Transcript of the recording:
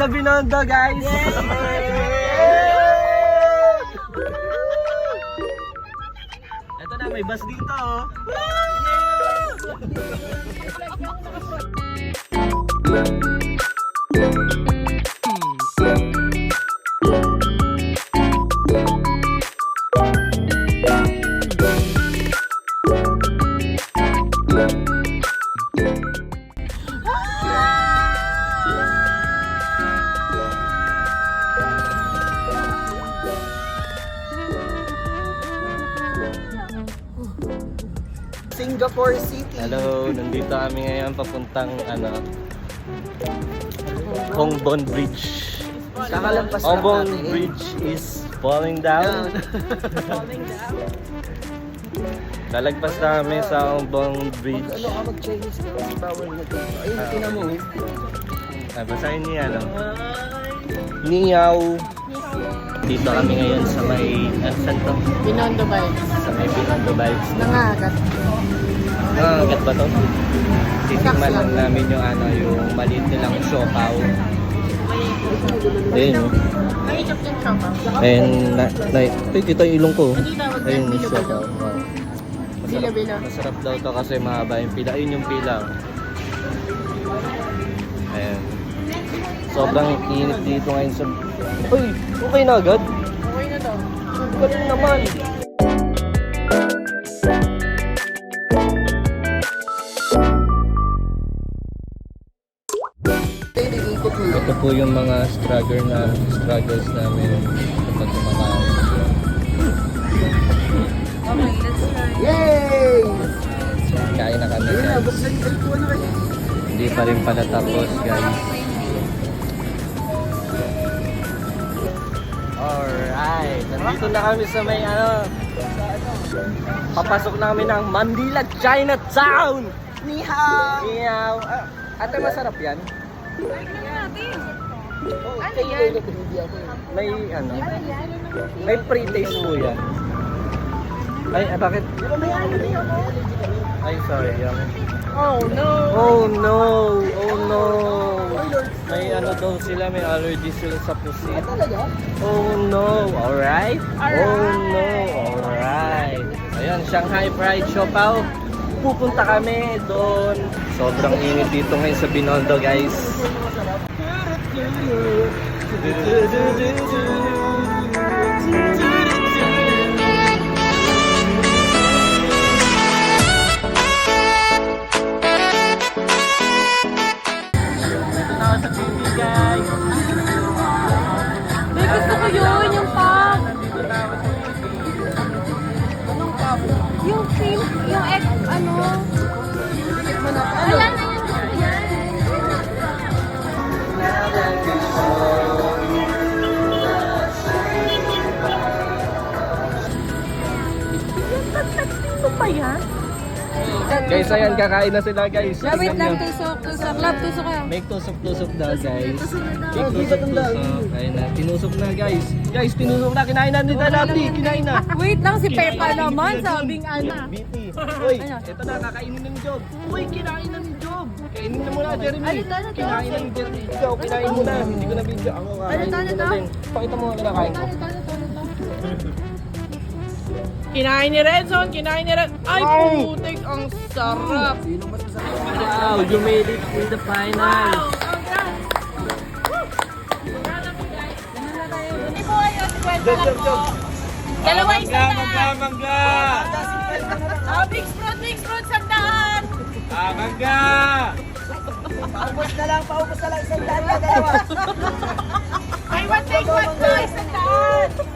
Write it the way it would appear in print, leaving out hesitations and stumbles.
sa Binondo, guys! Ito na, may bus dito, oh. Singapore City. Hello, nandito kami ngayon papuntang Hongbon Bridge. Kakalampas lang Hongbon natin. Bridge is falling down. Lalagpas na kami sa Hongbon Bridge. Ano ka mag-Chinese ka? Kasi bawal na dito. Ayun, tinan mo. Basahin niya, Niyaw. Dito kami ngayon sa may, saan to? Binondo Vibes. Sa may Binondo Vibes. Nangagat. Agad ba to? Titigman lang namin yung yung maliit nilang siopaw. Ayun, May chop din siya ba? ayun, kita yung ilong ko. Hindi tawag yan, Ayun yung bilo-bilo. siopaw. Oh. Bilo-bilo. Masarap daw to kasi mahaba yung pila. Ayun yung pila. Ayun. Sobrang init dito ngayon sa... Uy! Okay na agad? Okay na daw. Galing naman! Ito po yung mga struggles namin kapag kumakain. Okay, let's try. Yay! Kain na kami, Ayun na, guys. buksan yung ko na kayo. Hindi pa rin pala tapos, guys. Alright, nandito na kami sa may papasok na kami ng Mandila Chinatown! Ni hao! Meow! Ate, masarap yan? Oh, Ano yan? Hindi ako yun. May may pre-taste po yan. Ay, bakit? Ay, sorry. Oh no! Oh no! Oh no! May daw sila, may allergy sila sa pusit. Talaga? Oh no! Alright? Oh no! Alright! Ayan, Shanghai Fried Siopaw. Pupunta kami doon. Sobrang init dito ngayon sa Binondo, guys. May gusto ko yun, yung pop. Anong pop? Yung cream, yung egg, Wala na yan. Ito pa yan? Guys, ayan, kakain na sila, guys. Yeah, wait lang, Tingnan nyo. tusok. Love, tusok ka. Make tusok-tusok daw, guys. Make Hindi ka tanda. tusok-tusok. Ayun na, tinusok na, guys. Guys, tinusok na, kinain na nila, Lovely. Kinain na. Wait lang, si Pepa naman, sabing BP. Uy, Ano? ito na, kakainin ng Job. Uy, kinain na ni Job. Kainin na muna, Jeremy. Ano to? Kinain na ni Jeremy. Ikaw, kinain mo na. Hindi ko na video. Ako kakain Ano ko to? na din. Pakita mo nga kinakain ko. Kinain ni Redson, kinain ni Redson. Ay, putik, ang sarap. Wow, you made it in the final. Dalawa isang daan. Mangga! Big fruit, sandaan. Mangga! Paubos na lang, isang daan na dalawa. Ay, one take one to, isang daan.